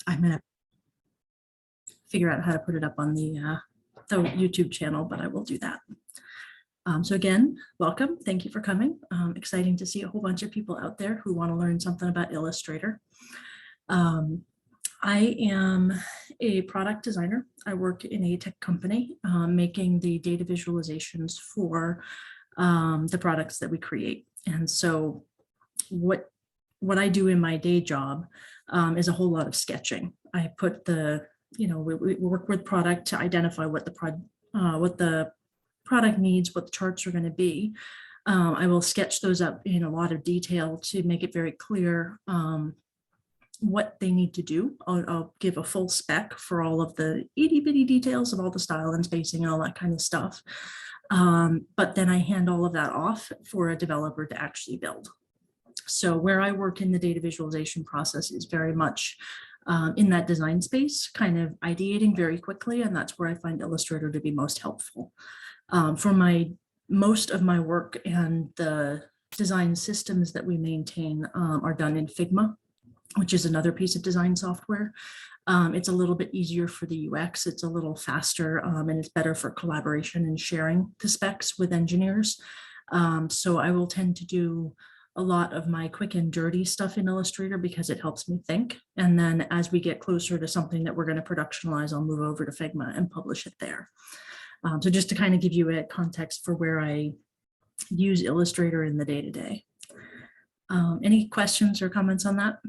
I'm going to figure out how to put it up on the YouTube channel, but I will do that. So again, welcome. Thank you for coming. Exciting to see a whole bunch of people out there who want to learn something about Illustrator. I am a product designer. I work in a tech company making the data visualizations for the products that we create. And so what I do in my day job is a whole lot of sketching. I put the, we work with product to identify what the product needs, what the charts are going to be. I will sketch those up in a lot of detail to make it very clear what they need to do. I'll give a full spec for all of the itty bitty details of all the style and spacing and all that kind of stuff. But then I hand all of that off for a developer to actually build. So where I work in the data visualization process is very much in that design space, kind of ideating very quickly, and that's where I find Illustrator to be most helpful. For most of my work and the design systems that we maintain are done in Figma, which is another piece of design software. It's a little bit easier for the UX, it's a little faster, and it's better for collaboration and sharing the specs with engineers. So I will tend to do a lot of my quick and dirty stuff in Illustrator because it helps me think. And then as we get closer to something that we're going to productionalize, I'll move over to Figma and publish it there. So just to kind of give you a context for where I use Illustrator in the day-to-day. Any questions or comments on that?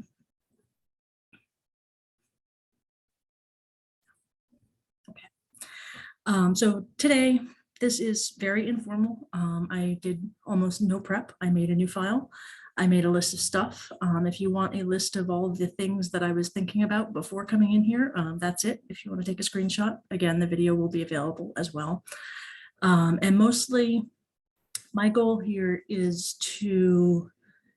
Okay. So today, this is very informal. I did almost no prep. I made a new file. I made a list of stuff. If you want a list of all of the things that I was thinking about before coming in here, that's it. If you want to take a screenshot, again, the video will be available as well. And mostly my goal here is to,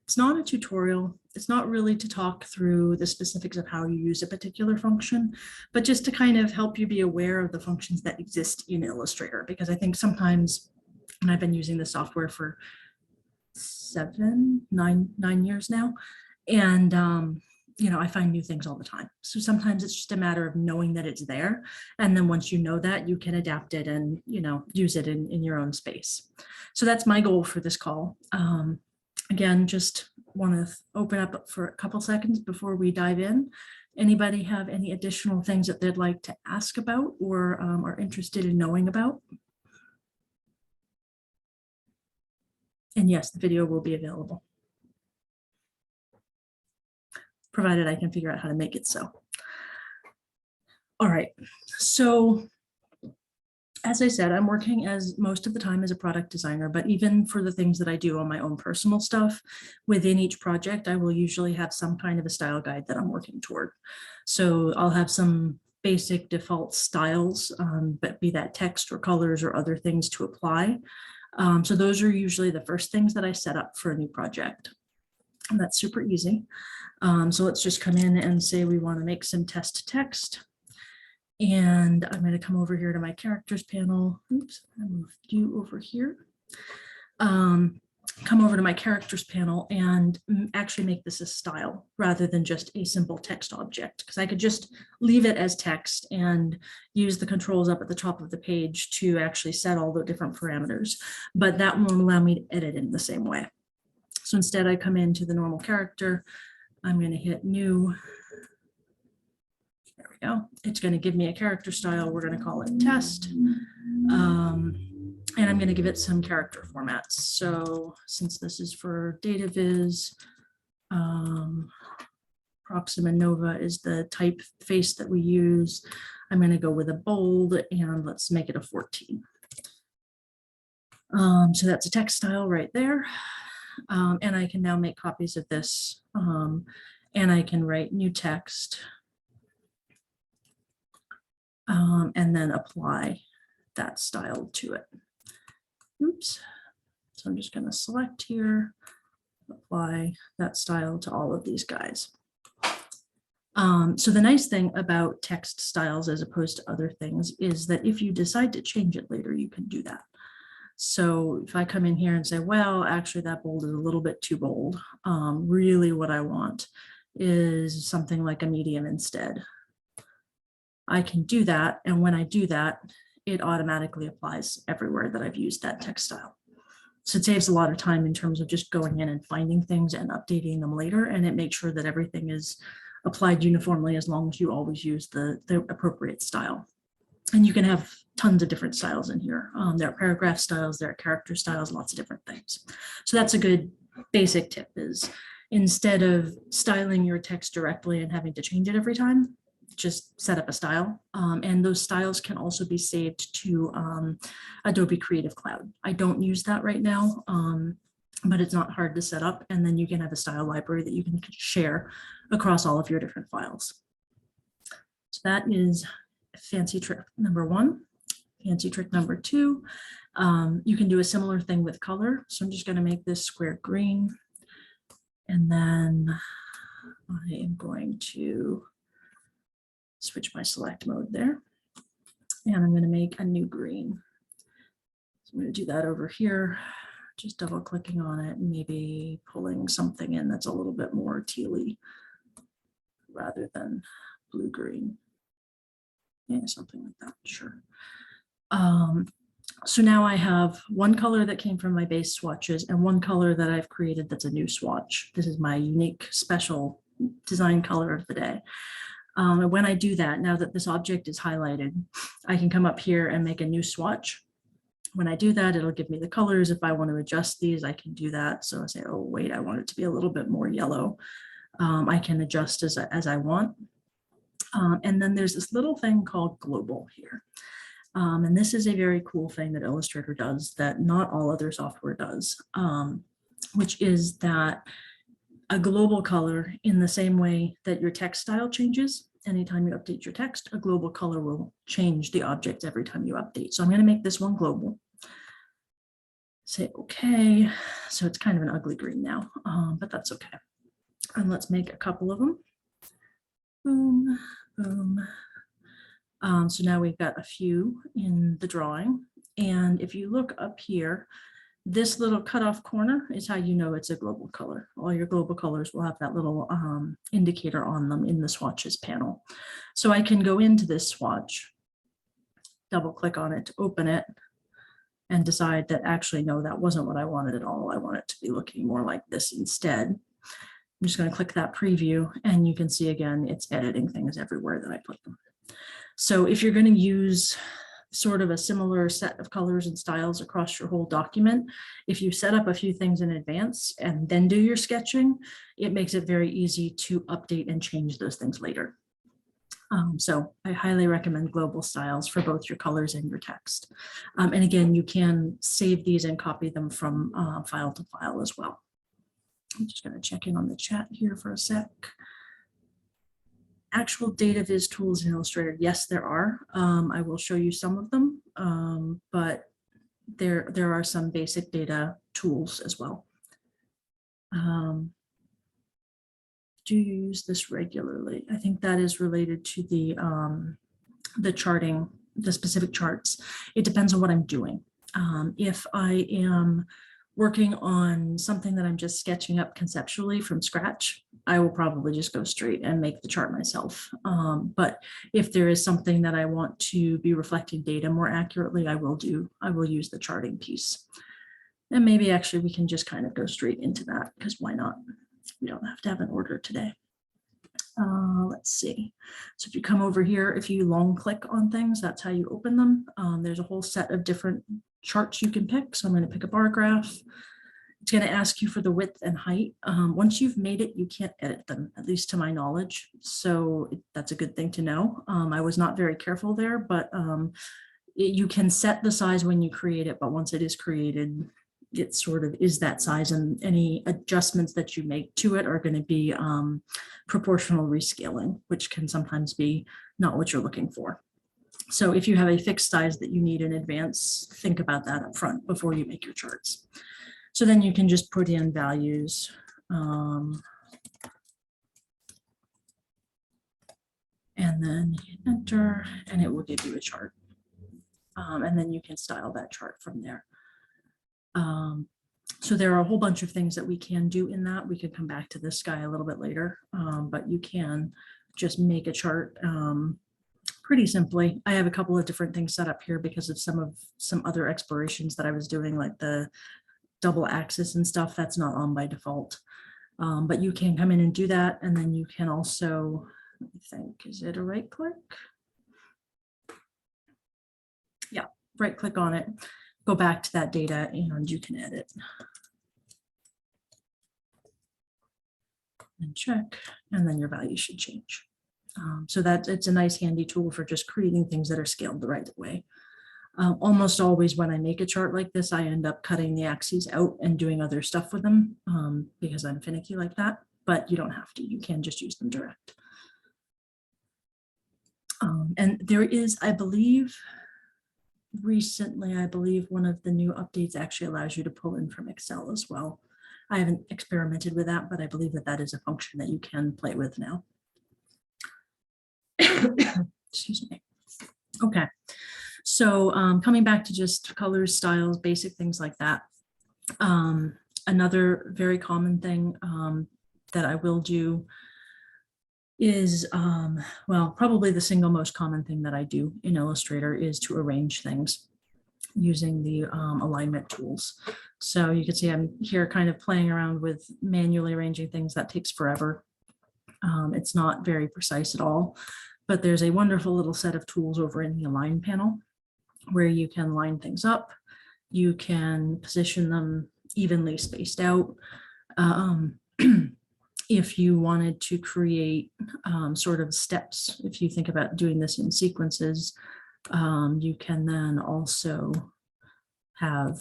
it's not a tutorial. It's not really to talk through the specifics of how you use a particular function, but just to kind of help you be aware of the functions that exist in Illustrator. Because I think sometimes, and I've been using the software for 9 years now, and I find new things all the time. So sometimes it's just a matter of knowing that it's there, and then once you know that, you can adapt it and use it in your own space. So that's my goal for this call. Again, just want to open up for a couple seconds before we dive in. Anybody have any additional things that they'd like to ask about or are interested in knowing about? And yes, the video will be available, provided I can figure out how to make it so. All right, so as I said, I'm working as most of the time as a product designer, but even for the things that I do on my own personal stuff, within each project, I will usually have some kind of a style guide that I'm working toward. So I'll have some basic default styles, but be that text or colors or other things to apply. So those are usually the first things that I set up for a new project. And that's super easy. So let's just come in and say we want to make some test text. And I'm going to come over here to my characters panel. Oops, I moved you over here. Come over to my characters panel and actually make this a style rather than just a simple text object, because I could just leave it as text and use the controls up at the top of the page to actually set all the different parameters, but that won't allow me to edit in the same way. So instead I come into the normal character. I'm going to hit new. There we go. It's going to give me a character style. We're going to call it test. And I'm going to give it some character formats. So since this is for data viz, Proxima Nova is the typeface that we use. I'm going to go with a bold and let's make it a 14. So that's a text style right there. And I can now make copies of this and I can write new text and then apply that style to it. Oops. So I'm just going to select here, apply that style to all of these guys. So the nice thing about text styles as opposed to other things is that if you decide to change it later, you can do that. So if I come in here and say, well, actually that bold is a little bit too bold, really what I want is something like a medium instead. I can do that, and when I do that, it automatically applies everywhere that I've used that text style. So it saves a lot of time in terms of just going in and finding things and updating them later, and it makes sure that everything is applied uniformly as long as you always use the appropriate style. And you can have tons of different styles in here. There are paragraph styles, there are character styles, lots of different things. So that's a good basic tip, is instead of styling your text directly and having to change it every time, just set up a style. And those styles can also be saved to Adobe Creative Cloud. I don't use that right now, but it's not hard to set up. And then you can have a style library that you can share across all of your different files. So that is fancy trick number one. Fancy trick number two, you can do a similar thing with color. So I'm just going to make this square green. And then I am going to switch my select mode there. And I'm going to make a new green. So I'm going to do that over here, just double clicking on it and maybe pulling something in that's a little bit more tealy rather than blue-green. Yeah, something like that, sure. So now I have one color that came from my base swatches and one color that I've created that's a new swatch. This is my unique special design color of the day. And when I do that, now that this object is highlighted, I can come up here and make a new swatch. When I do that, it'll give me the colors. If I want to adjust these, I can do that. So I say, oh, wait, I want it to be a little bit more yellow. I can adjust as I want. And then there's this little thing called global here. And this is a very cool thing that Illustrator does that not all other software does, which is that a global color, in the same way that your text style changes, anytime you update your text, a global color will change the object every time you update. So I'm going to make this one global. Say okay. So it's kind of an ugly green now, but that's okay. And let's make a couple of them. Boom, boom. So now we've got a few in the drawing. And if you look up here, this little cutoff corner is how you know it's a global color. All your global colors will have that little indicator on them in the swatches panel. So I can go into this swatch, double click on it to open it, and decide that actually, no, that wasn't what I wanted at all. I want it to be looking more like this instead. I'm just going to click that preview, and you can see again, it's editing things everywhere that I put them. So if you're going to use sort of a similar set of colors and styles across your whole document, if you set up a few things in advance and then do your sketching, it makes it very easy to update and change those things later. So I highly recommend global styles for both your colors and your text. And again, you can save these and copy them from file to file as well. I'm just going to check in on the chat here for a sec. Actual data viz tools in Illustrator, yes, there are. I will show you some of them, but there are some basic data tools as well. Do you use this regularly? I think that is related to the charting, the specific charts. It depends on what I'm doing. If I am working on something that I'm just sketching up conceptually from scratch, I will probably just go straight and make the chart myself. But if there is something that I want to be reflecting data more accurately, I will use the charting piece. And maybe actually we can just kind of go straight into that, because why not? We don't have to have an order today. Let's see. So if you come over here, if you long click on things, that's how you open them. There's a whole set of different charts you can pick. So I'm going to pick a bar graph. It's going to ask you for the width and height. Once you've made it, you can't edit them, at least to my knowledge. So that's a good thing to know. I was not very careful there, but you can set the size when you create it, but once it is created, it sort of is that size, and any adjustments that you make to it are going to be proportional rescaling, which can sometimes be not what you're looking for. So if you have a fixed size that you need in advance, think about that up front before you make your charts. So then you can just put in values. And then hit enter, and it will give you a chart. And then you can style that chart from there. So there are a whole bunch of things that we can do in that. We could come back to this guy a little bit later, but you can just make a chart pretty simply. I have a couple of different things set up here because of some other explorations that I was doing, like the double axis and stuff. That's not on by default. But you can come in and do that. And then you can also, I think, is it a right click? Yeah, right click on it, go back to that data, and you can edit and check, and then your value should change. So that it's a nice handy tool for just creating things that are scaled the right way. Almost always when I make a chart like this, I end up cutting the axes out and doing other stuff with them because I'm finicky like that, but you don't have to. You can just use them direct. And there is, I believe, recently, one of the new updates actually allows you to pull in from Excel as well. I haven't experimented with that, but I believe that that is a function that you can play with now. Excuse me. Okay. So coming back to just colors, styles, basic things like that. Another very common thing that I will do is, well, probably the single most common thing that I do in Illustrator is to arrange things using the alignment tools. So you can see I'm here kind of playing around with manually arranging things. That takes forever. It's not very precise at all, but there's a wonderful little set of tools over in the Align panel where you can line things up. You can position them evenly spaced out. If you wanted to create sort of steps, if you think about doing this in sequences, you can then also have,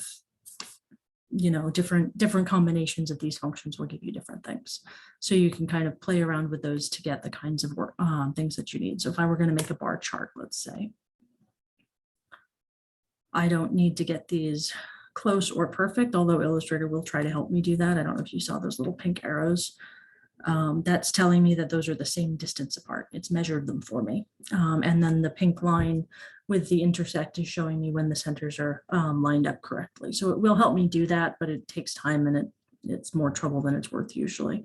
different combinations of these functions will give you different things. So you can kind of play around with those to get the kinds of work, things that you need. So if I were going to make a bar chart, let's say, I don't need to get these close or perfect, although Illustrator will try to help me do that. I don't know if you saw those little pink arrows. That's telling me that those are the same distance apart. It's measured them for me. And then the pink line with the intersect is showing me when the centers are lined up correctly. So it will help me do that, but it takes time and it's more trouble than it's worth usually.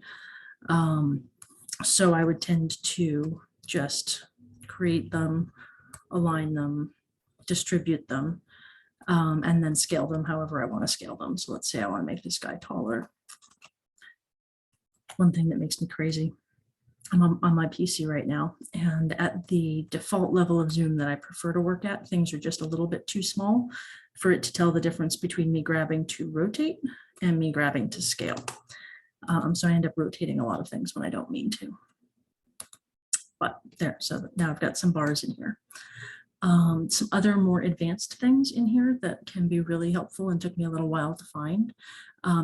So I would tend to just create them, align them, distribute them, and then scale them however I want to scale them. So let's say I want to make this guy taller. One thing that makes me crazy, I'm on my PC right now, and at the default level of zoom that I prefer to work at, things are just a little bit too small for it to tell the difference between me grabbing to rotate and me grabbing to scale. So I end up rotating a lot of things when I don't mean to. But there, so now I've got some bars in here. Some other more advanced things in here that can be really helpful and took me a little while to find.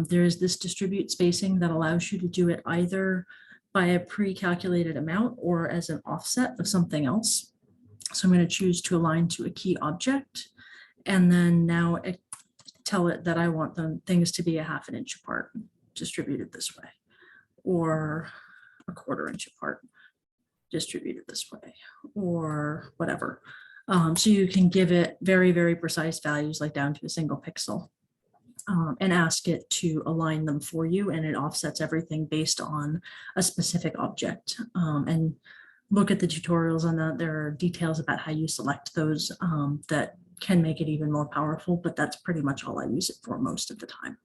There is this distribute spacing that allows you to do it either by a pre-calculated amount or as an offset of something else. So I'm going to choose to align to a key object, and then now tell it that I want things to be 1/2 inch apart, distributed this way, or 1/4 inch apart, distributed this way, or whatever. So you can give it very, very precise values, like down to a single pixel, and ask it to align them for you, and it offsets everything based on a specific object. And look at the tutorials on that. There are details about how you select those that can make it even more powerful, but that's pretty much all I use it for most of the time.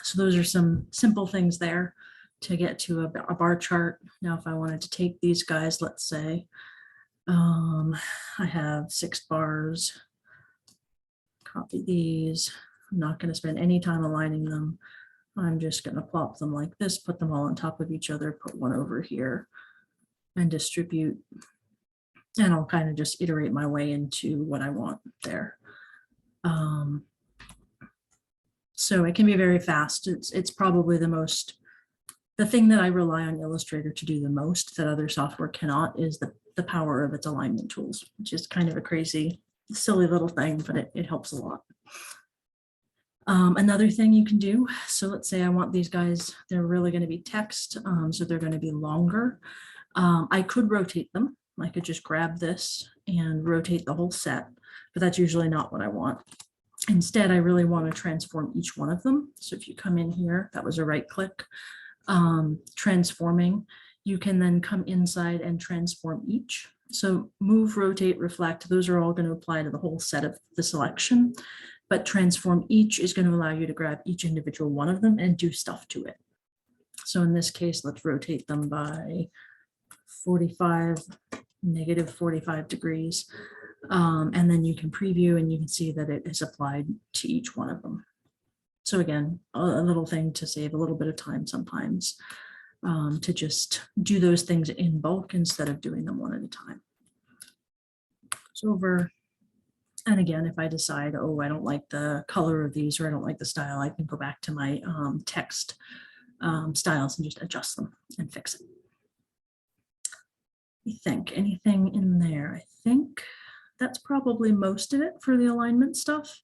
So those are some simple things there to get to a bar chart. Now, if I wanted to take these guys, let's say, I have 6 bars, copy these. I'm not going to spend any time aligning them. I'm just going to plop them like this, put them all on top of each other, put one over here, and distribute. And I'll kind of just iterate my way into what I want there. So it can be very fast. It's probably the thing that I rely on Illustrator to do the most that other software cannot is the power of its alignment tools, which is kind of a crazy, silly little thing, but it helps a lot. Another thing you can do, so let's say I want these guys, they're really going to be text, so they're going to be longer. I could rotate them. I could just grab this and rotate the whole set, but that's usually not what I want. Instead, I really want to transform each one of them. So if you come in here, that was a right click, transforming, you can then come inside and transform each. So move, rotate, reflect, those are all going to apply to the whole set of the selection, but transform each is going to allow you to grab each individual one of them and do stuff to it. So in this case, let's rotate them by 45, negative 45 degrees. And then you can preview and you can see that it is applied to each one of them. So again, a little thing to save a little bit of time sometimes, to just do those things in bulk instead of doing them one at a time. It's over. And again, if I decide, oh, I don't like the color of these or I don't like the style, I can go back to my text styles and just adjust them and fix it. You think anything in there? I think that's probably most of it for the alignment stuff.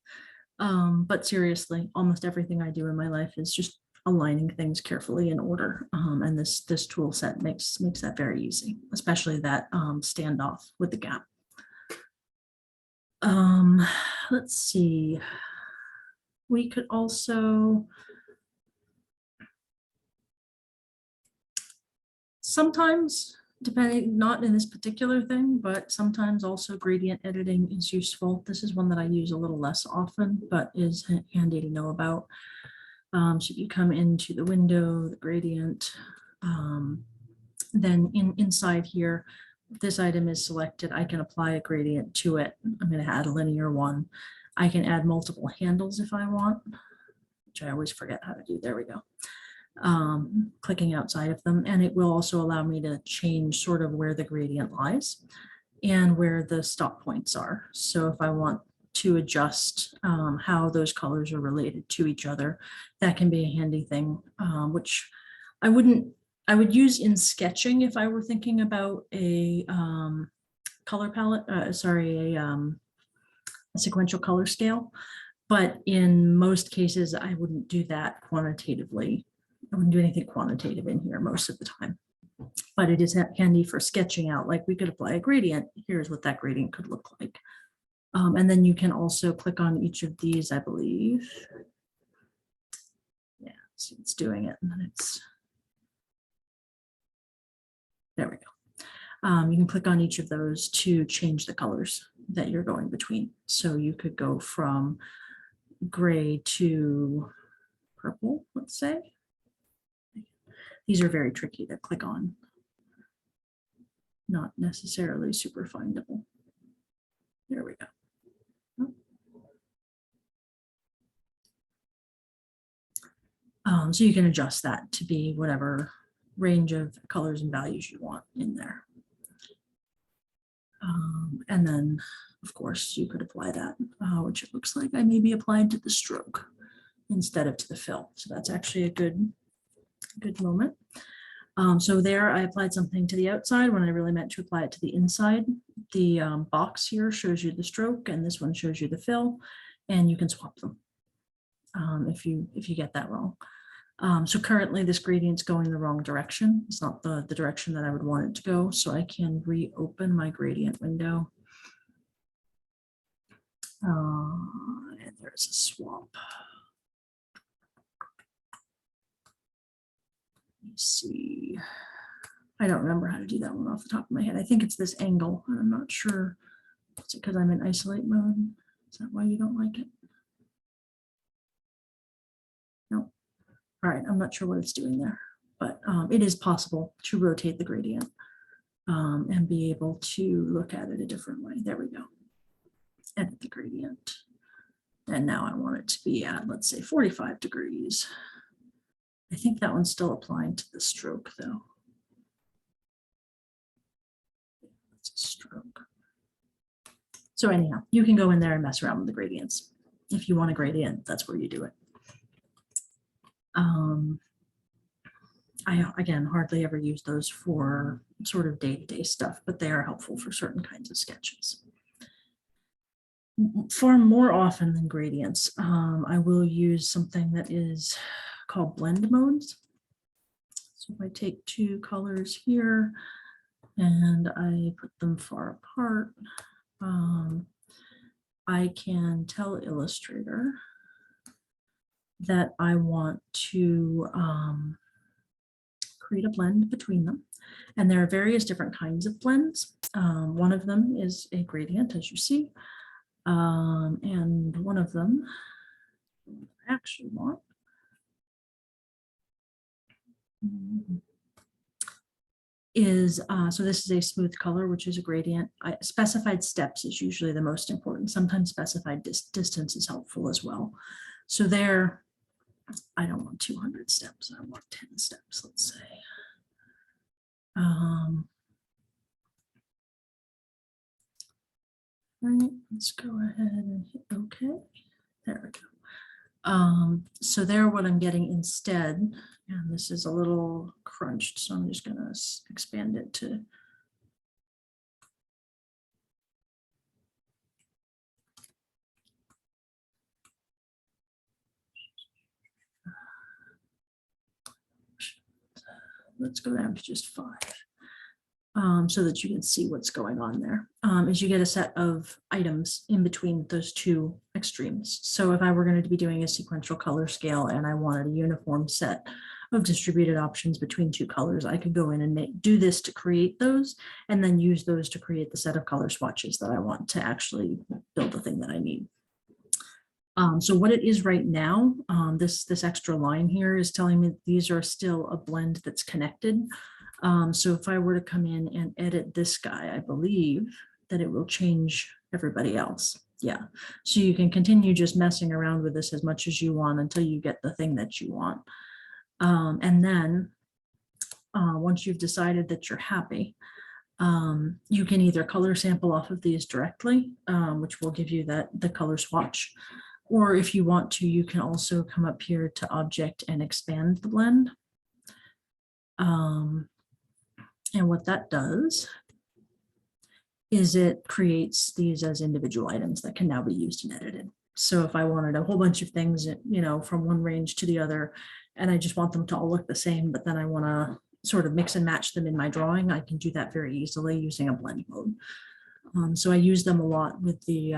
But seriously, almost everything I do in my life is just aligning things carefully in order. And this tool set makes that very easy, especially that standoff with the gap. Let's see. We could also sometimes, depending, not in this particular thing, but sometimes also gradient editing is useful. This is one that I use a little less often, but is handy to know about. So you come into the window, the gradient, then inside here, this item is selected. I can apply a gradient to it. I'm going to add a linear one. I can add multiple handles if I want, which I always forget how to do. There we go. Clicking outside of them, and it will also allow me to change sort of where the gradient lies and where the stop points are. So if I want to adjust how those colors are related to each other, that can be a handy thing, which I would use in sketching if I were thinking about a color palette, a sequential color scale. But in most cases, I wouldn't do that quantitatively. I wouldn't do anything quantitative in here most of the time. But it is handy for sketching out, like we could apply a gradient. Here's what that gradient could look like. And then you can also click on each of these, I believe. Yeah, so it's doing it, and then it's, there we go. You can click on each of those to change the colors that you're going between. So you could go from gray to purple, let's say. These are very tricky to click on. Not necessarily super findable. There we go. So you can adjust that to be whatever range of colors and values you want in there. And then, of course, you could apply that, which it looks like I maybe applied to the stroke instead of to the fill. So that's actually a good moment. So there I applied something to the outside when I really meant to apply it to the inside. The box here shows you the stroke and this one shows you the fill, and you can swap them if you get that wrong. So currently this gradient's going the wrong direction. It's not the direction that I would want it to go. So I can reopen my gradient window. And there's a swap. Let me see. I don't remember how to do that one off the top of my head. I think it's this angle. I'm not sure. Is it because I'm in isolate mode? Is that why you don't like it? No. All right, I'm not sure what it's doing there, but it is possible to rotate the gradient and be able to look at it a different way. There we go. Edit the gradient. And now I want it to be at, let's say, 45 degrees. I think that one's still applying to the stroke, though. It's a stroke. So anyhow, you can go in there and mess around with the gradients. If you want a gradient, that's where you do it. I, again, hardly ever use those for sort of day-to-day stuff, but they are helpful for certain kinds of sketches. Far more often than gradients, I will use something that is called blend modes. So if I take two colors here and I put them far apart, I can tell Illustrator that I want to create a blend between them. And there are various different kinds of blends. One of them is a gradient, as you see. And one of them I actually want is, so this is a smooth color, which is a gradient. Specified steps is usually the most important. Sometimes specified distance is helpful as well. So there, I don't want 200 steps. I want 10 steps, let's say. All right, let's go ahead and hit OK. There we go. So there, what I'm getting instead, and this is a little crunched, so I'm just going to expand it to let's go down to just 5. So that you can see what's going on there. Is you get a set of items in between those two extremes. So if I were going to be doing a sequential color scale and I wanted a uniform set of distributed options between two colors, I could go in and do this to create those, and then use those to create the set of color swatches that I want to actually build the thing that I need. So what it is right now, this extra line here is telling me that these are still a blend that's connected. So if I were to come in and edit this guy, I believe that it will change everybody else. Yeah, so you can continue just messing around with this as much as you want until you get the thing that you want. And then once you've decided that you're happy, you can either color sample off of these directly, which will give you the color swatch. Or if you want to, you can also come up here to Object and expand the blend. And what that does is it creates these as individual items that can now be used and edited. So if I wanted a whole bunch of things, you know, from one range to the other, and I just want them to all look the same, but then I want to sort of mix and match them in my drawing, I can do that very easily using a blend mode. So I use them a lot with the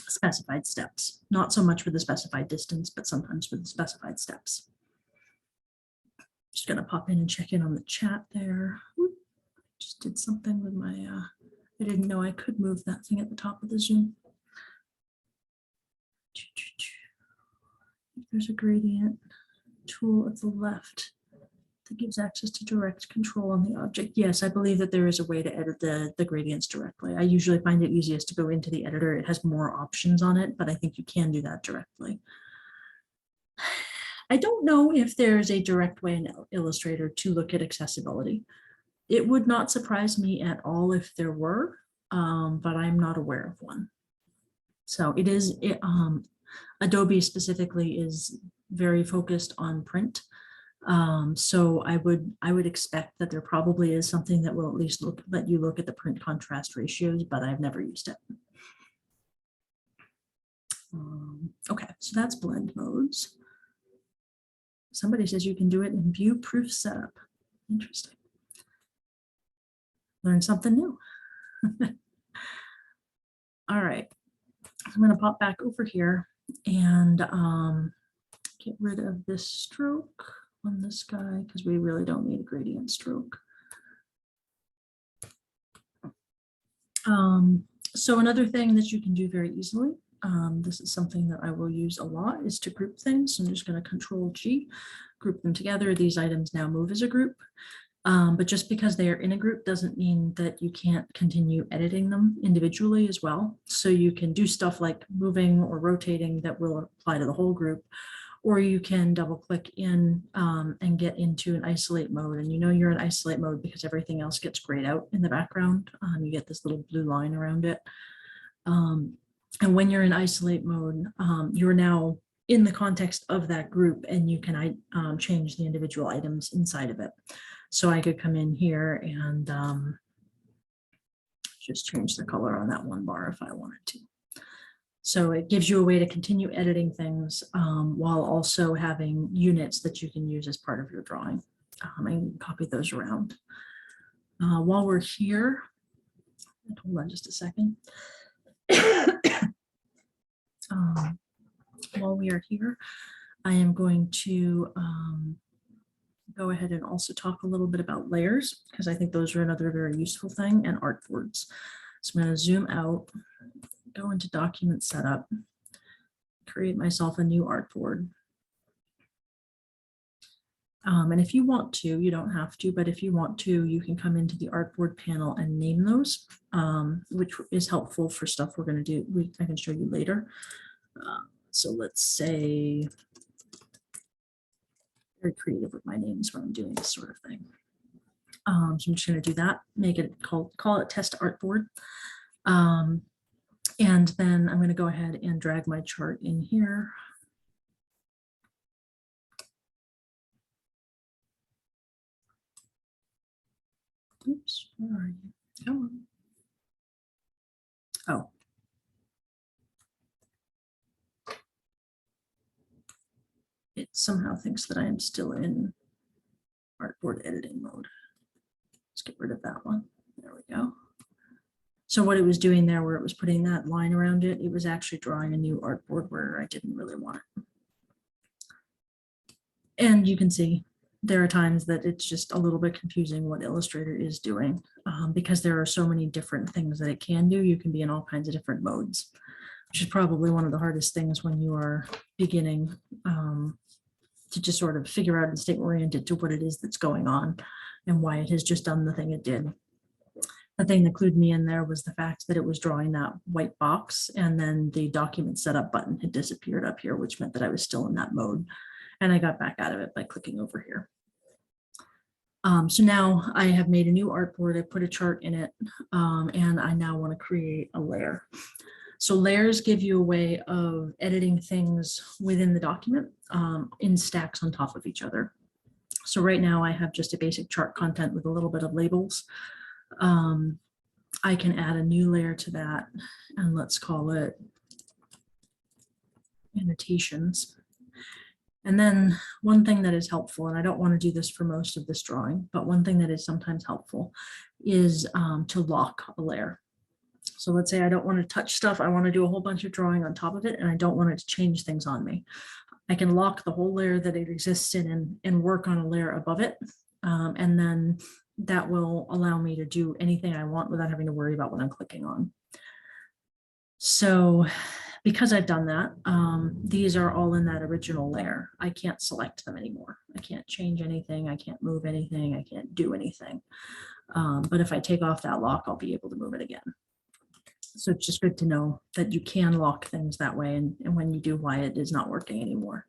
specified steps, not so much with the specified distance, but sometimes with the specified steps. Just gonna pop in and check in on the chat there. Whoop, just did something with my, I didn't know I could move that thing at the top of the Zoom. There's a gradient tool at the left that gives access to direct control on the object. Yes, I believe that there is a way to edit the gradients directly. I usually find it easiest to go into the editor. It has more options on it, but I think you can do that directly. I don't know if there's a direct way in Illustrator to look at accessibility. It would not surprise me at all if there were, but I'm not aware of one. So it is, Adobe specifically is very focused on print. So I would expect that there probably is something that will at least let you look at the print contrast ratios, but I've never used it. Okay, so that's blend modes. Somebody says you can do it in view proof setup. Interesting. Learn something new. All right, I'm going to pop back over here and get rid of this stroke on this guy because we really don't need a gradient stroke. So another thing that you can do very easily, this is something that I will use a lot, is to group things. So I'm just going to Control G, group them together. These items now move as a group. But just because they are in a group doesn't mean that you can't continue editing them individually as well. So you can do stuff like moving or rotating that will apply to the whole group, or you can double click in and get into an isolate mode. And you know you're in isolate mode because everything else gets grayed out in the background. You get this little blue line around it. And when you're in isolate mode, you're now in the context of that group, and you can change the individual items inside of it. So I could come in here and just change the color on that one bar if I wanted to. So it gives you a way to continue editing things while also having units that you can use as part of your drawing. I can copy those around. While we're here, hold on just a second. While we are here, I am going to go ahead and also talk a little bit about layers, because I think those are another very useful thing, and artboards. So I'm going to zoom out, go into document setup, create myself a new artboard. And if you want to, you don't have to, but if you want to, you can come into the artboard panel and name those, which is helpful for stuff we're going to do. I can show you later. So let's say, very creative with my names when I'm doing this sort of thing. So I'm just going to do that, make it call it test artboard. And then I'm going to go ahead and drag my chart in here. Oops, where are you? Come on. Oh. It somehow thinks that I am still in artboard editing mode. Let's get rid of that one. There we go. So what it was doing there, where it was putting that line around it, it was actually drawing a new artboard where I didn't really want it. And you can see there are times that it's just a little bit confusing what Illustrator is doing, because there are so many different things that it can do. You can be in all kinds of different modes, which is probably one of the hardest things when you are beginning to just sort of figure out and stay oriented to what it is that's going on and why it has just done the thing it did. The thing that clued me in there was the fact that it was drawing that white box, and then the document setup button had disappeared up here, which meant that I was still in that mode. And I got back out of it by clicking over here. So now I have made a new artboard. I put a chart in it, and I now want to create a layer. So layers give you a way of editing things within the document in stacks on top of each other. So right now I have just a basic chart content with a little bit of labels. I can add a new layer to that, and let's call it annotations. And then one thing that is helpful, and I don't want to do this for most of this drawing, but one thing that is sometimes helpful is to lock a layer. So let's say I don't want to touch stuff. I want to do a whole bunch of drawing on top of it, and I don't want it to change things on me. I can lock the whole layer that it exists in and work on a layer above it. And then that will allow me to do anything I want without having to worry about what I'm clicking on. So because I've done that, these are all in that original layer. I can't select them anymore. I can't change anything. I can't move anything. I can't do anything. But if I take off that lock, I'll be able to move it again. So it's just good to know that you can lock things that way, and when you do, why it is not working anymore.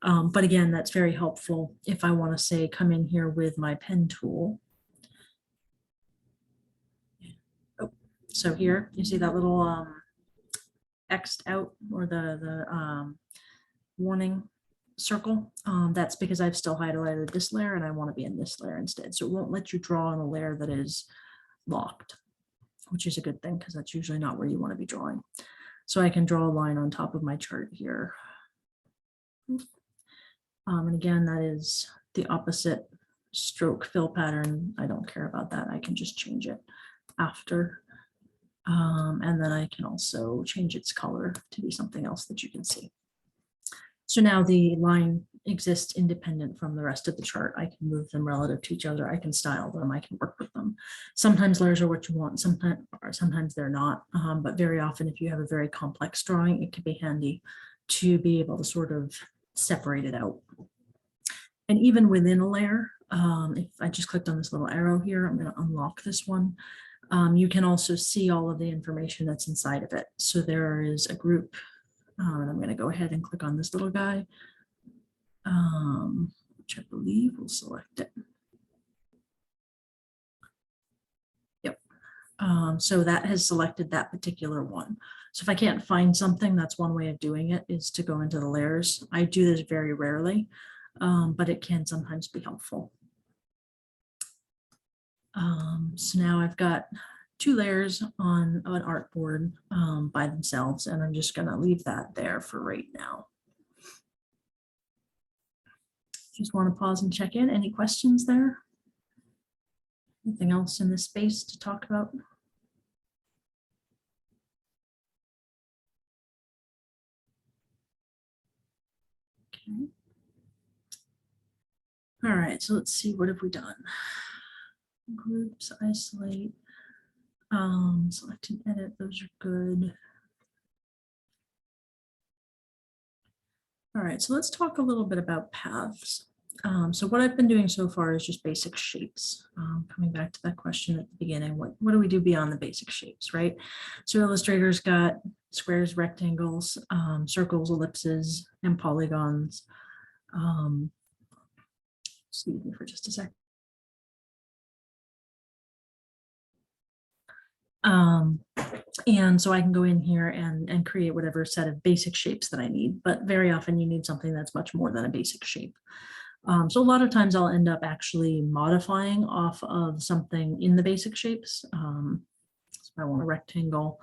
But again, that's very helpful if I want to say come in here with my pen tool. Oh, so here you see that little X'd out, or the warning circle. That's because I've still highlighted this layer and I want to be in this layer instead. So it won't let you draw on a layer that is locked, which is a good thing because that's usually not where you want to be drawing. So I can draw a line on top of my chart here. And again, that is the opposite stroke fill pattern. I don't care about that. I can just change it after. And then I can also change its color to be something else that you can see. So now the line exists independent from the rest of the chart. I can move them relative to each other. I can style them. I can work with them. Sometimes layers are what you want. Sometimes they're not. But very often, if you have a very complex drawing, it can be handy to be able to sort of separate it out. And even within a layer, if I just clicked on this little arrow here, I'm going to unlock this one. You can also see all of the information that's inside of it. So there is a group, and I'm going to go ahead and click on this little guy, which I believe will select it. Yep. So that has selected that particular one. So if I can't find something, that's one way of doing it, is to go into the layers. I do this very rarely, but it can sometimes be helpful. So now I've got two layers on an artboard by themselves, and I'm just going to leave that there for right now. Just want to pause and check in. Any questions there? Anything else in this space to talk about? All right, so let's see, what have we done? Groups, isolate, select and edit, those are good. All right, so let's talk a little bit about paths. So what I've been doing so far is just basic shapes. Coming back to that question at the beginning, what do we do beyond the basic shapes, right? So Illustrator's got squares, rectangles, circles, ellipses, and polygons. Excuse me for just a sec. And so I can go in here and create whatever set of basic shapes that I need, but very often you need something that's much more than a basic shape. So a lot of times I'll end up actually modifying off of something in the basic shapes. So I want a rectangle,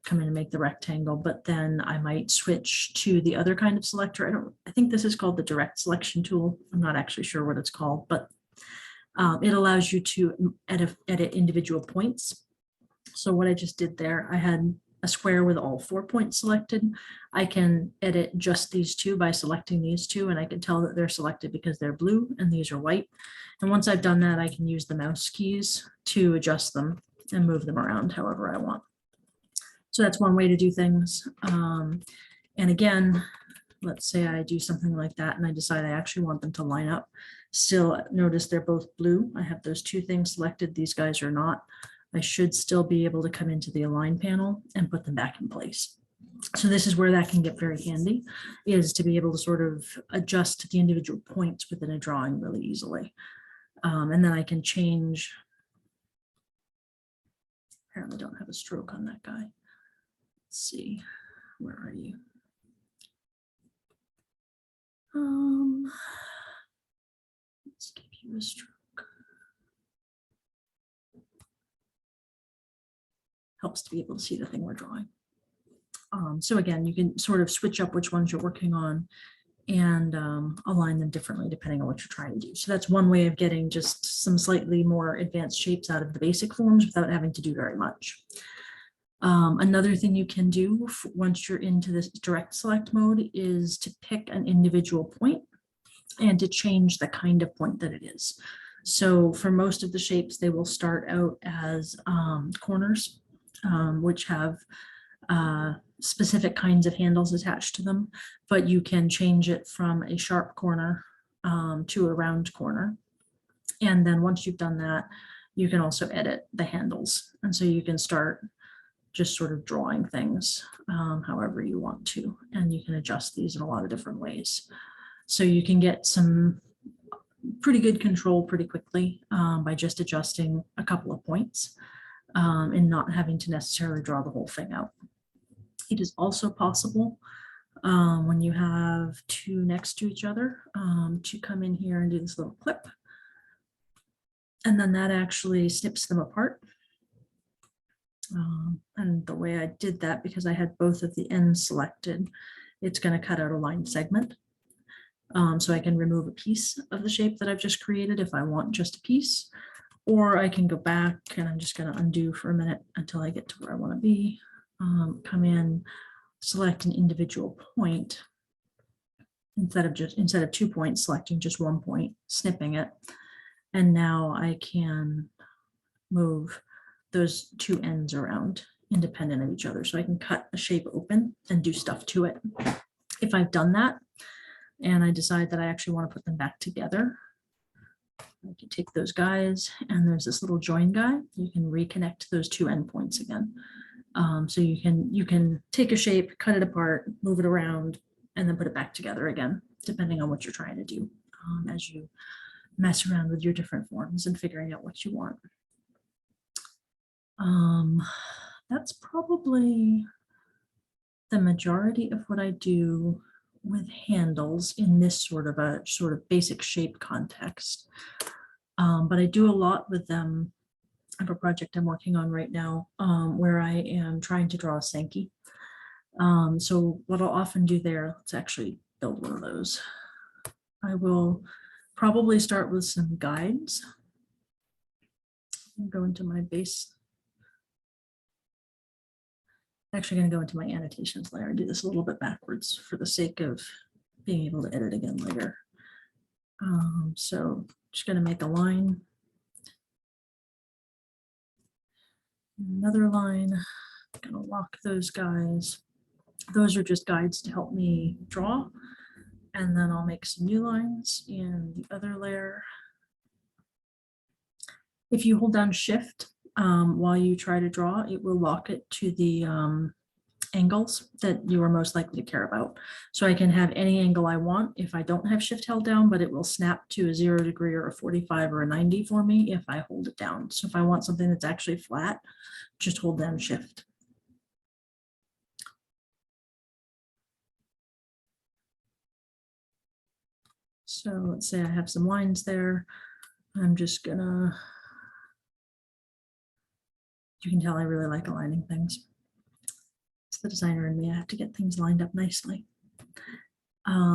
come in and make the rectangle, but then I might switch to the other kind of selector. I think this is called the direct selection tool. I'm not actually sure what it's called, but it allows you to edit individual points. So what I just did there, I had a square with all 4 points selected. I can edit just these two by selecting these two, and I can tell that they're selected because they're blue and these are white. And once I've done that, I can use the mouse keys to adjust them and move them around however I want. So that's one way to do things. And again, let's say I do something like that and I decide I actually want them to line up. Still, notice they're both blue. I have those two things selected. These guys are not. I should still be able to come into the align panel and put them back in place. So this is where that can get very handy, is to be able to sort of adjust the individual points within a drawing really easily. And then I can change. Apparently don't have a stroke on that guy. Let's see, where are you? Let's give you a stroke. Helps to be able to see the thing we're drawing. So again, you can sort of switch up which ones you're working on and align them differently depending on what you're trying to do. So that's one way of getting just some slightly more advanced shapes out of the basic forms without having to do very much. Another thing you can do once you're into this direct select mode is to pick an individual point and to change the kind of point that it is. So for most of the shapes, they will start out as corners, which have specific kinds of handles attached to them, but you can change it from a sharp corner to a round corner. And then once you've done that, you can also edit the handles. And so you can start just sort of drawing things however you want to, and you can adjust these in a lot of different ways. So you can get some pretty good control pretty quickly by just adjusting a couple of points and not having to necessarily draw the whole thing out. It is also possible when you have two next to each other to come in here and do this little clip. And then that actually snips them apart. And the way I did that, because I had both of the ends selected, it's going to cut out a line segment. So I can remove a piece of the shape that I've just created if I want just a piece, or I can go back and I'm just going to undo for a minute until I get to where I want to be. Come in, select an individual point instead of 2 points, selecting just 1 point, snipping it. And now I can move those two ends around independent of each other. So I can cut a shape open and do stuff to it. If I've done that and I decide that I actually want to put them back together, I can take those guys and there's this little join guy. You can reconnect those two endpoints again. So you can take a shape, cut it apart, move it around, and then put it back together again, depending on what you're trying to do as you mess around with your different forms and figuring out what you want. That's probably the majority of what I do with handles in this sort of basic shape context. But I do a lot with them. I have a project I'm working on right now where I am trying to draw a Sankey. So what I'll often do there, let's actually build one of those. I will probably start with some guides. Go into my base. I'm actually going to go into my annotations layer and do this a little bit backwards for the sake of being able to edit again later. So just going to make a line, another line, I'm going to lock those guys. Those are just guides to help me draw. And then I'll make some new lines in the other layer. If you hold down Shift while you try to draw, it will lock it to the angles that you are most likely to care about. So I can have any angle I want if I don't have Shift held down, but it will snap to a 0 degree or a 45 or a 90 for me if I hold it down. So if I want something that's actually flat, just hold down Shift. So let's say I have some lines there. I'm just gonna, you can tell I really like aligning things. It's the designer in me, I have to get things lined up nicely.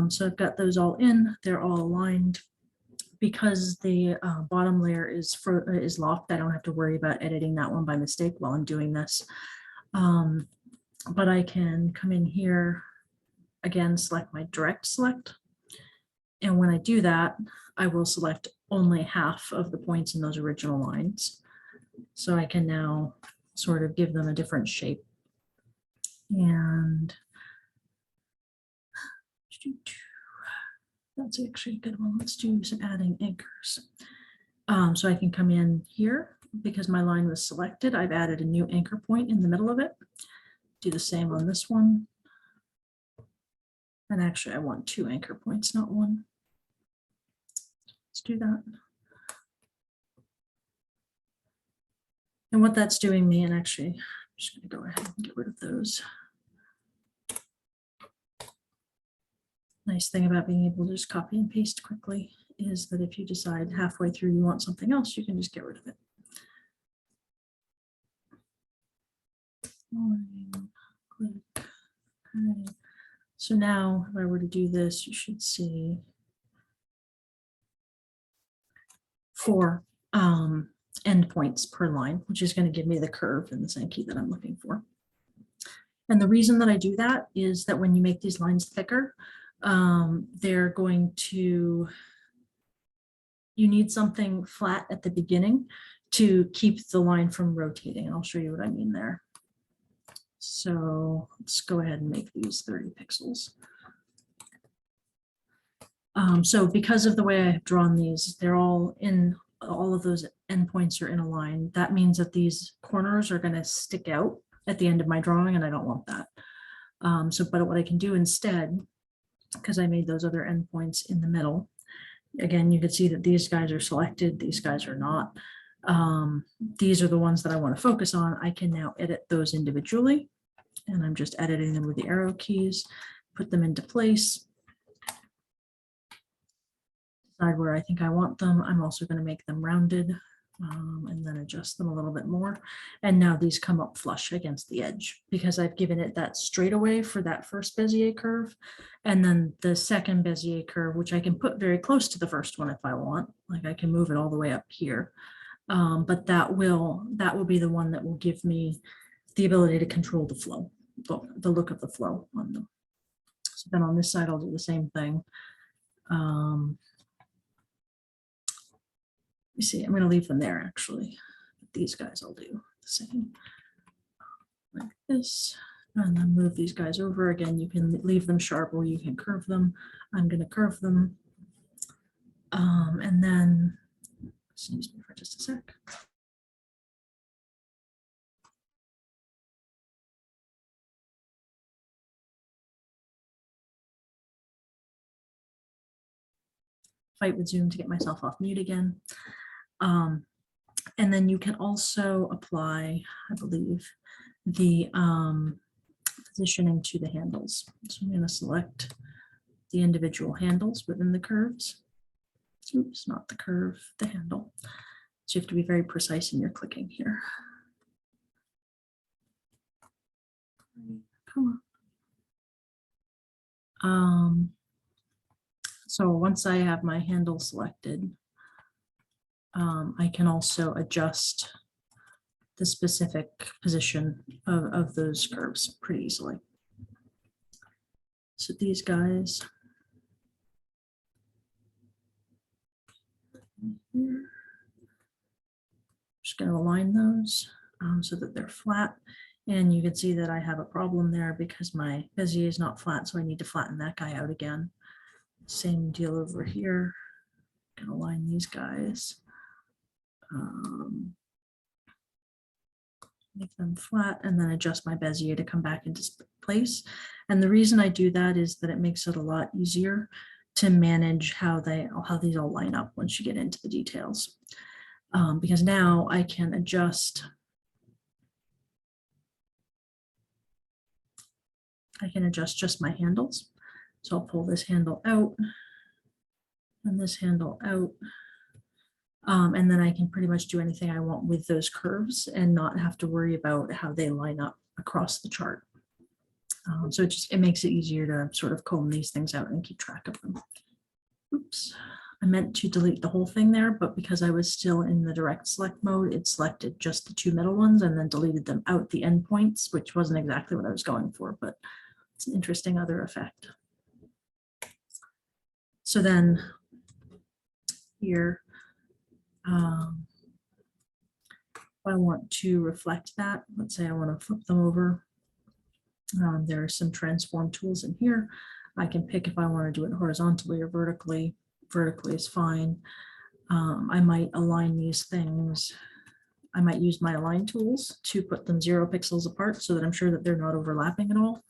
So I've got those all in, they're all aligned. Because the bottom layer is locked, I don't have to worry about editing that one by mistake while I'm doing this. But I can come in here, again, select my direct select. And when I do that, I will select only half of the points in those original lines. So I can now sort of give them a different shape. And that's actually a good one. Let's do some adding anchors. So I can come in here because my line was selected. I've added a new anchor point in the middle of it. Do the same on this one. And actually I want 2 anchor points, not 1. Let's do that. And what that's doing me, and actually I'm just going to go ahead and get rid of those. Nice thing about being able to just copy and paste quickly is that if you decide halfway through you want something else, you can just get rid of it. Click. Okay. So now if I were to do this, you should see 4 endpoints per line, which is going to give me the curve and the Sankey that I'm looking for. And the reason that I do that is that when you make these lines thicker, they're going to, you need something flat at the beginning to keep the line from rotating. And I'll show you what I mean there. So let's go ahead and make these 30 pixels. So because of the way I have drawn these, they're all in, all of those endpoints are in a line. That means that these corners are going to stick out at the end of my drawing, and I don't want that. But what I can do instead, because I made those other endpoints in the middle, again, you can see that these guys are selected, these guys are not. These are the ones that I want to focus on. I can now edit those individually, and I'm just editing them with the arrow keys, put them into place. Decide where I think I want them. I'm also going to make them rounded and then adjust them a little bit more. And now these come up flush against the edge because I've given it that straightaway for that first Bezier curve. And then the second Bezier curve, which I can put very close to the first one if I want, like I can move it all the way up here. But that will be the one that will give me the ability to control the flow, the look of the flow on them. So then on this side, I'll do the same thing. You see, I'm going to leave them there actually. These guys I'll do the same like this, and then move these guys over. Again, you can leave them sharp or you can curve them. I'm going to curve them. And then, excuse me for just a sec. Fight with Zoom to get myself off mute again. And then you can also apply, I believe, the positioning to the handles. So I'm going to select the individual handles within the curves. Oops, not the curve, the handle. So you have to be very precise in your clicking here. Come on. So once I have my handle selected, I can also adjust the specific position of those curves pretty easily. So these guys, here. Just going to align those so that they're flat. And you can see that I have a problem there because my Bezier is not flat, so I need to flatten that guy out again. Same deal over here. Going to align these guys. Make them flat and then adjust my Bezier to come back into place. And the reason I do that is that it makes it a lot easier to manage how these all line up once you get into the details. Because now I can adjust. I can adjust just my handles. So I'll pull this handle out and this handle out. And then I can pretty much do anything I want with those curves and not have to worry about how they line up across the chart. So it makes it easier to sort of comb these things out and keep track of them. Oops, I meant to delete the whole thing there, but because I was still in the direct select mode, it selected just the two middle ones and then deleted them out the endpoints, which wasn't exactly what I was going for, but it's an interesting other effect. So then here, if I want to reflect that, let's say I want to flip them over. There are some transform tools in here. I can pick if I want to do it horizontally or vertically. Vertically is fine. I might align these things. I might use my align tools to put them 0 pixels apart so that I'm sure that they're not overlapping at all.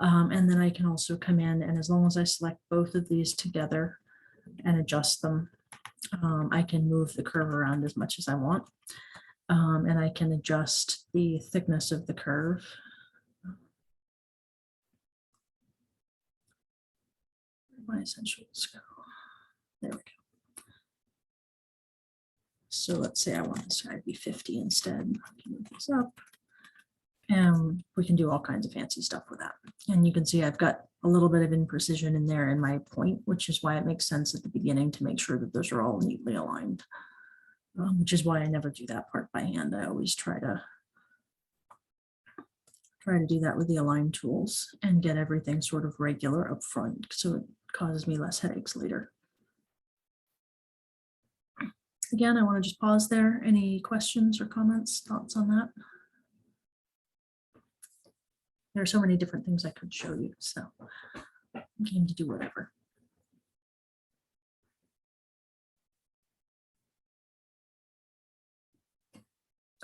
And then I can also come in, and as long as I select both of these together and adjust them, I can move the curve around as much as I want. And I can adjust the thickness of the curve. My essentials go. There we go. So let's say I want this guy to be 50 instead. I can move this up. And we can do all kinds of fancy stuff with that. And you can see I've got a little bit of imprecision in there in my point, which is why it makes sense at the beginning to make sure that those are all neatly aligned, which is why I never do that part by hand. I always try to do that with the align tools and get everything sort of regular up front so it causes me less headaches later. Again, I want to just pause there. Any questions or comments, thoughts on that? There are so many different things I could show you, so I'm game to do whatever.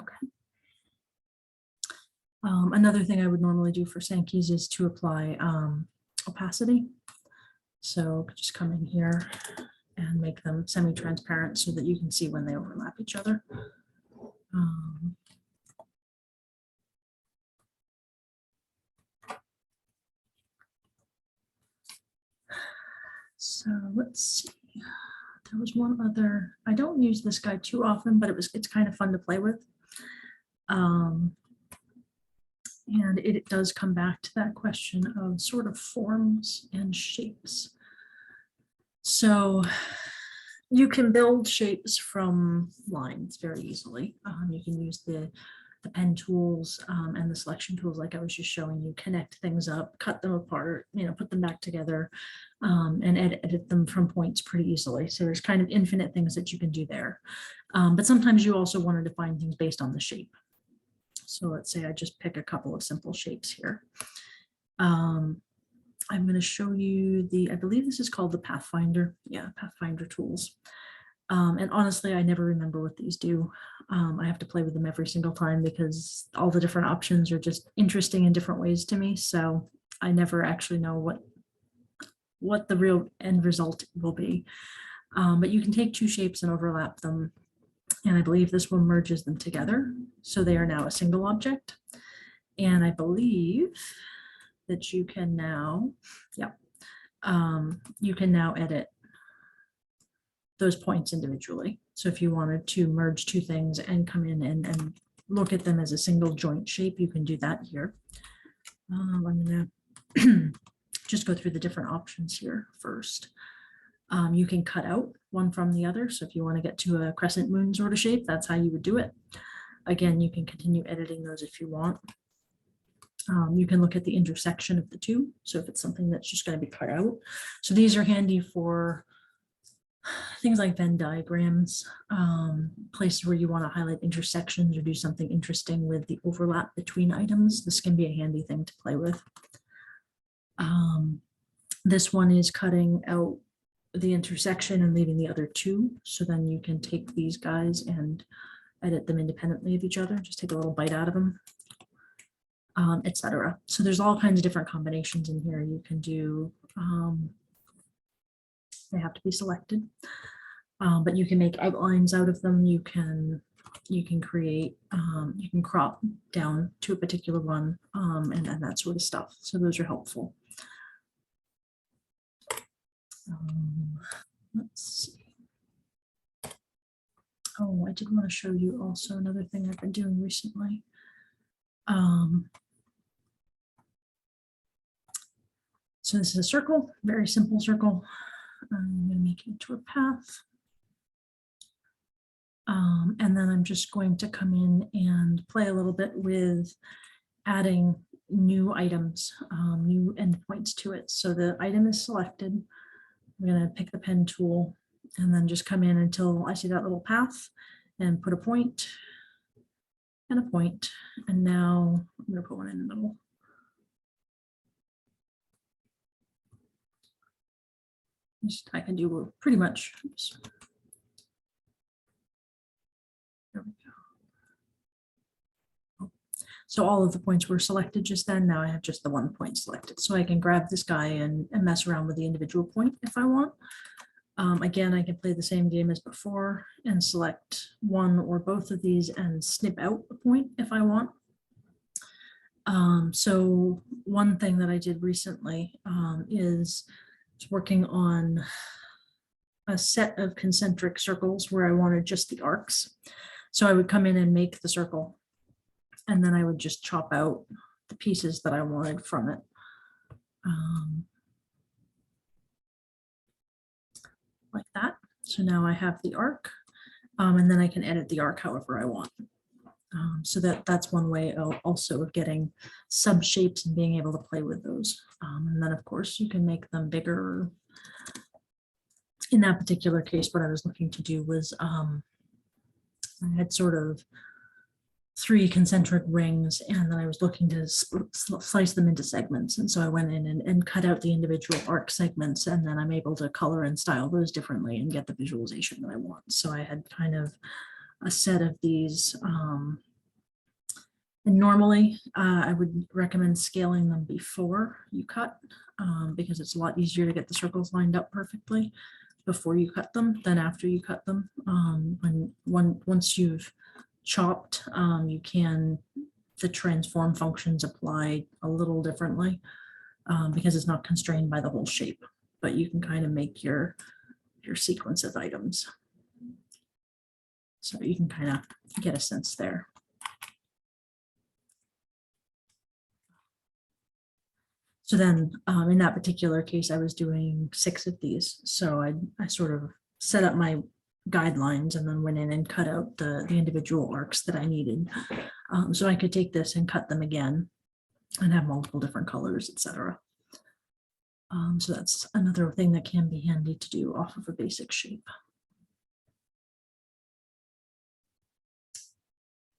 Okay. Another thing I would normally do for Sankey's is to apply opacity. So just come in here and make them semi-transparent so that you can see when they overlap each other. So let's see. There was one other. I don't use this guy too often, but it's kind of fun to play with. And it does come back to that question of sort of forms and shapes. So you can build shapes from lines very easily. You can use the pen tools and the selection tools like I was just showing you, connect things up, cut them apart, put them back together, and edit them from points pretty easily. So there's kind of infinite things that you can do there. But sometimes you also want to define things based on the shape. So let's say I just pick a couple of simple shapes here. I'm going to show you I believe this is called the Pathfinder. Yeah, Pathfinder tools. And honestly, I never remember what these do. I have to play with them every single time because all the different options are just interesting in different ways to me. So I never actually know what the real end result will be. But you can take two shapes and overlap them. And I believe this one merges them together. So they are now a single object. And I believe that you can now, you can now edit those points individually. So if you wanted to merge two things and come in and look at them as a single joint shape, you can do that here. I'm going to just go through the different options here first. You can cut out one from the other. So if you want to get to a crescent moon sort of shape, that's how you would do it. Again, you can continue editing those if you want. You can look at the intersection of the two. So if it's something that's just going to be cut out. So these are handy for things like Venn diagrams, places where you want to highlight intersections or do something interesting with the overlap between items. This can be a handy thing to play with. This one is cutting out the intersection and leaving the other two. So then you can take these guys and edit them independently of each other. Just take a little bite out of them, etc. So there's all kinds of different combinations in here you can do. They have to be selected, but you can make outlines out of them. You can create, you can crop down to a particular one, and that sort of stuff. So those are helpful. Let's see. Oh, I did want to show you also another thing I've been doing recently. So this is a circle, very simple circle. I'm going to make it into a path. And then I'm just going to come in and play a little bit with adding new items, new endpoints to it. So the item is selected. I'm going to pick the pen tool and then just come in until I see that little path and put a point and a point. And now I'm going to put one in the middle. I can do pretty much. There we go. So all of the points were selected just then. Now I have just the one point selected. So I can grab this guy and mess around with the individual point if I want. Again, I can play the same game as before and select one or both of these and snip out a point if I want. So one thing that I did recently is working on a set of concentric circles where I wanted just the arcs. So I would come in and make the circle, and then I would just chop out the pieces that I wanted from it. Like that. So now I have the arc, and then I can edit the arc however I want. So that's one way also of getting sub shapes and being able to play with those. And then of course you can make them bigger. In that particular case, what I was looking to do was I had sort of 3 concentric rings, and then I was looking to slice them into segments. And so I went in and cut out the individual arc segments, and then I'm able to color and style those differently and get the visualization that I want. So I had kind of a set of these. And normally I would recommend scaling them before you cut, because it's a lot easier to get the circles lined up perfectly before you cut them than after you cut them. Once you've chopped, the transform functions apply a little differently because it's not constrained by the whole shape, but you can kind of make your sequence of items. So you can kind of get a sense there. So then in that particular case, I was doing 6 of these. So I sort of set up my guidelines and then went in and cut out the individual arcs that I needed. So I could take this and cut them again and have multiple different colors, etc. So that's another thing that can be handy to do off of a basic shape.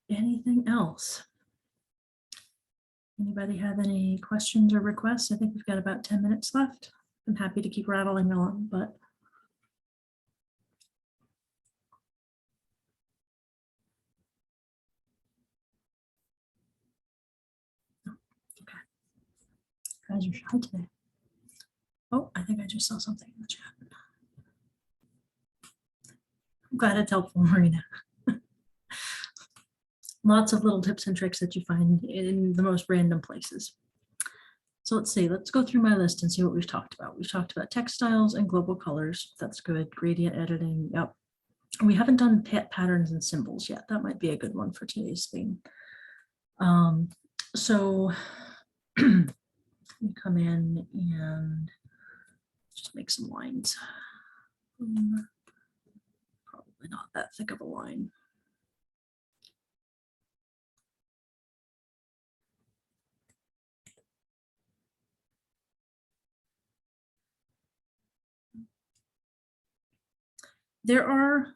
Anything else? Anybody have any questions or requests? I think we've got about 10 minutes left. I'm happy to keep rattling on, but. Okay. You guys are shy today. Oh, I think I just saw something in the chat. I'm glad it's helpful, Marina. Lots of little tips and tricks that you find in the most random places. So let's see, let's go through my list and see what we've talked about. We've talked about textiles and global colors. That's good. Gradient editing. Yep. We haven't done patterns and symbols yet. That might be a good one for today's theme. So we come in and just make some lines. Probably not that thick of a line. There are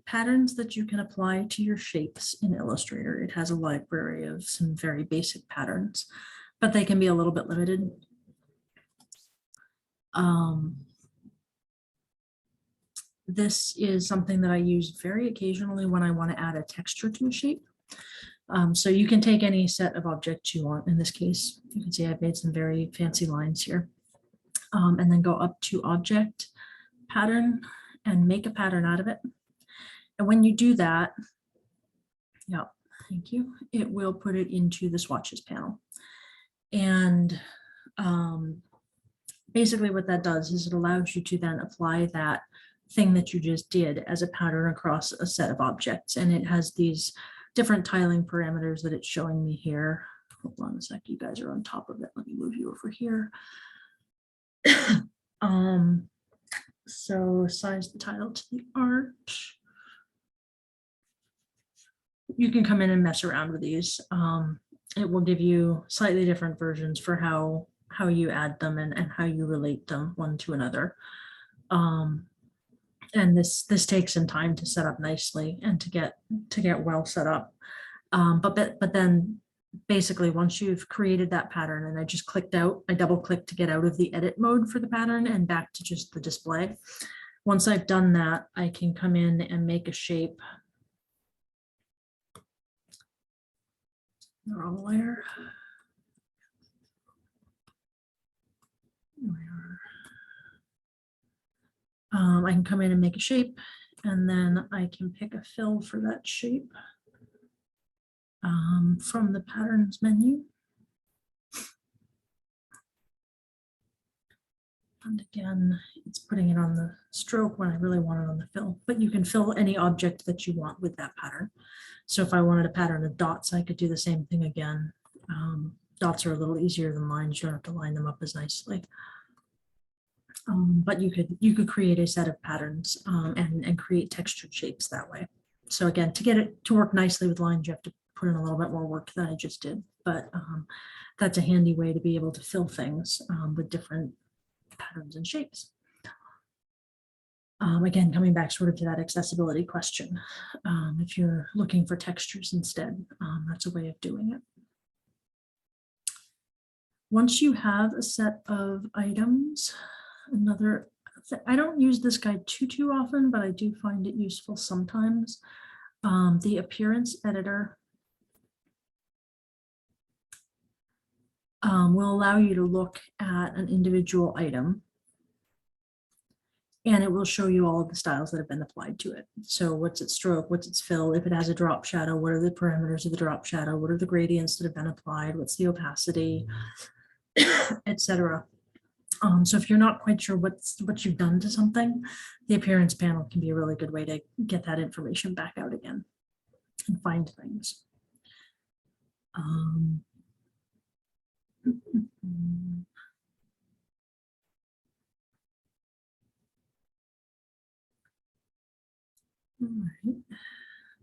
patterns that you can apply to your shapes in Illustrator. It has a library of some very basic patterns, but they can be a little bit limited. This is something that I use very occasionally when I want to add a texture to a shape. So you can take any set of objects you want. In this case, you can see I've made some very fancy lines here. And then go up to Object, Pattern, and make a pattern out of it. And when you do that, yeah, thank you, it will put it into the swatches panel. And basically what that does is it allows you to then apply that thing that you just did as a pattern across a set of objects. And it has these different tiling parameters that it's showing me here. Hold on a sec, you guys are on top of it. Let me move you over here. So size the tile to the art. You can come in and mess around with these. It will give you slightly different versions for how you add them and how you relate them one to another. And this takes some time to set up nicely and to get well set up. But then basically once you've created that pattern, and I just clicked out, I double clicked to get out of the edit mode for the pattern and back to just the display. Once I've done that, I can come in and make a shape. Wrong layer. I can come in and make a shape, and then I can pick a fill for that shape from the patterns menu. And again, it's putting it on the stroke when I really want it on the fill, but you can fill any object that you want with that pattern. So if I wanted a pattern of dots, I could do the same thing again. Dots are a little easier than lines. You don't have to line them up as nicely. But you could create a set of patterns and create textured shapes that way. So again, to get it to work nicely with lines, you have to put in a little bit more work than I just did. But that's a handy way to be able to fill things with different patterns and shapes. Again, coming back sort of to that accessibility question, if you're looking for textures instead, that's a way of doing it. Once you have a set of items, I don't use this guide too often, but I do find it useful sometimes. The appearance editor will allow you to look at an individual item, and it will show you all of the styles that have been applied to it. So what's its stroke, what's its fill, if it has a drop shadow, what are the parameters of the drop shadow, what are the gradients that have been applied, what's the opacity, etc. So if you're not quite sure what you've done to something, the appearance panel can be a really good way to get that information back out again and find things. All right.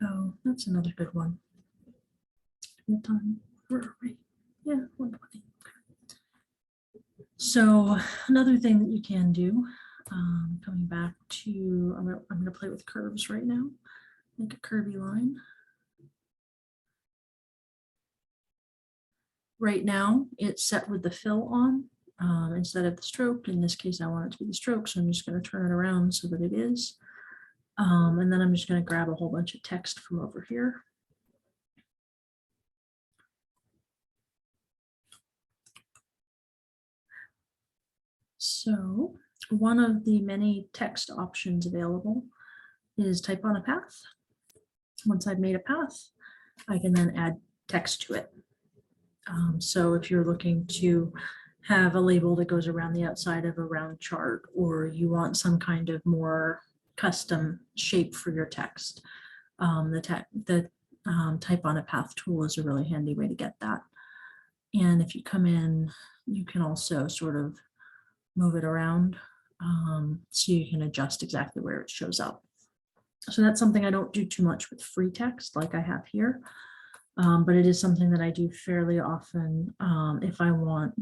Oh, that's another good one. What time? Where are we? Yeah, 1:20. So another thing that you can do, coming back to, I'm gonna play with curves right now. Make a curvy line. Right now, it's set with the fill on instead of the stroke. In this case, I want it to be the stroke, so I'm just going to turn it around so that it is. And then I'm just going to grab a whole bunch of text from over here. So one of the many text options available is type on a path. Once I've made a path, I can then add text to it. So if you're looking to have a label that goes around the outside of a round chart, or you want some kind of more custom shape for your text, the type on a path tool is a really handy way to get that. And if you come in, you can also sort of move it around so you can adjust exactly where it shows up. So that's something I don't do too much with free text like I have here. But it is something that I do fairly often if I want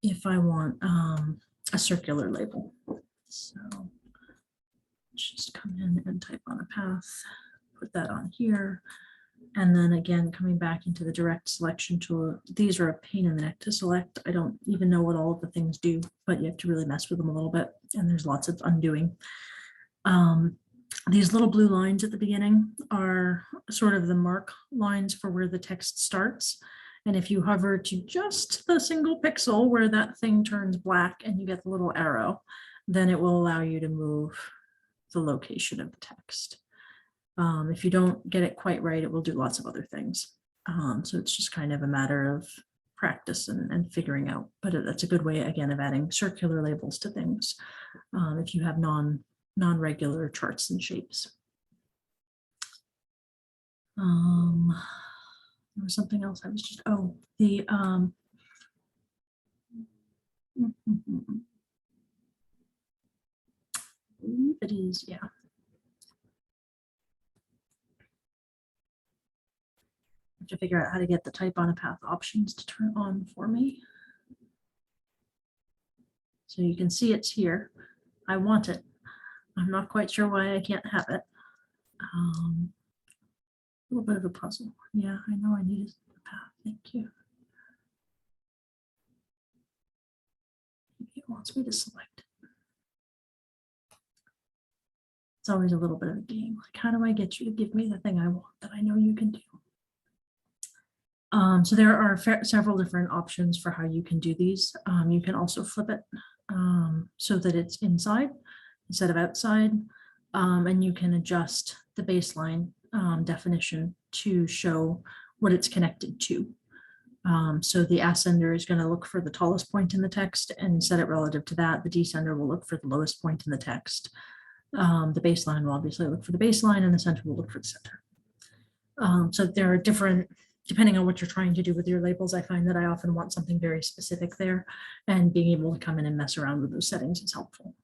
if I want a circular label. So just come in and type on a path, put that on here. And then again, coming back into the direct selection tool, these are a pain in the neck to select. I don't even know what all of the things do, but you have to really mess with them a little bit. And there's lots of undoing. These little blue lines at the beginning are sort of the mark lines for where the text starts. And if you hover to just the single pixel where that thing turns black and you get the little arrow, then it will allow you to move the location of the text. If you don't get it quite right, it will do lots of other things. So it's just kind of a matter of practice and figuring out, but that's a good way, again, of adding circular labels to things if you have non-regular charts and shapes. There was something else I was just, it is, yeah. To figure out how to get the type on a path options to turn on for me. So you can see it's here. I want it. I'm not quite sure why I can't have it. A little bit of a puzzle. Yeah, I know I need a path. Thank you. Maybe it wants me to select it. It's always a little bit of a game. Like, how do I get you to give me the thing I want that I know you can do? So there are several different options for how you can do these. You can also flip it so that it's inside instead of outside. And you can adjust the baseline definition to show what it's connected to. So the ascender is going to look for the tallest point in the text and set it relative to that. The descender will look for the lowest point in the text. The baseline will obviously look for the baseline, and the center will look for the center. So there are different, depending on what you're trying to do with your labels, I find that I often want something very specific there, and being able to come in and mess around with those settings is helpful.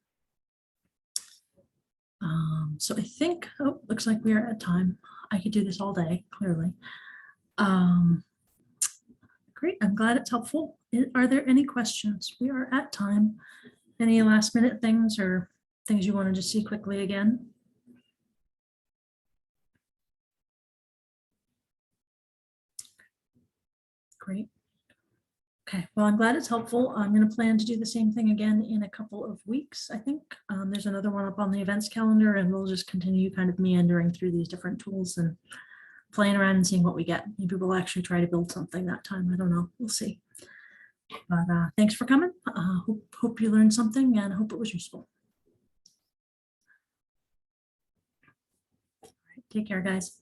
So I think, looks like we are at time. I could do this all day, clearly. Great, I'm glad it's helpful. Are there any questions? We are at time. Any last minute things or things you wanted to see quickly again? Great. Okay, well, I'm glad it's helpful. I'm going to plan to do the same thing again in a couple of weeks, I think. There's another one up on the events calendar, and we'll just continue kind of meandering through these different tools and playing around and seeing what we get. Maybe we'll actually try to build something that time. I don't know. We'll see. But thanks for coming. Hope you learned something and hope it was useful. All right, take care, guys.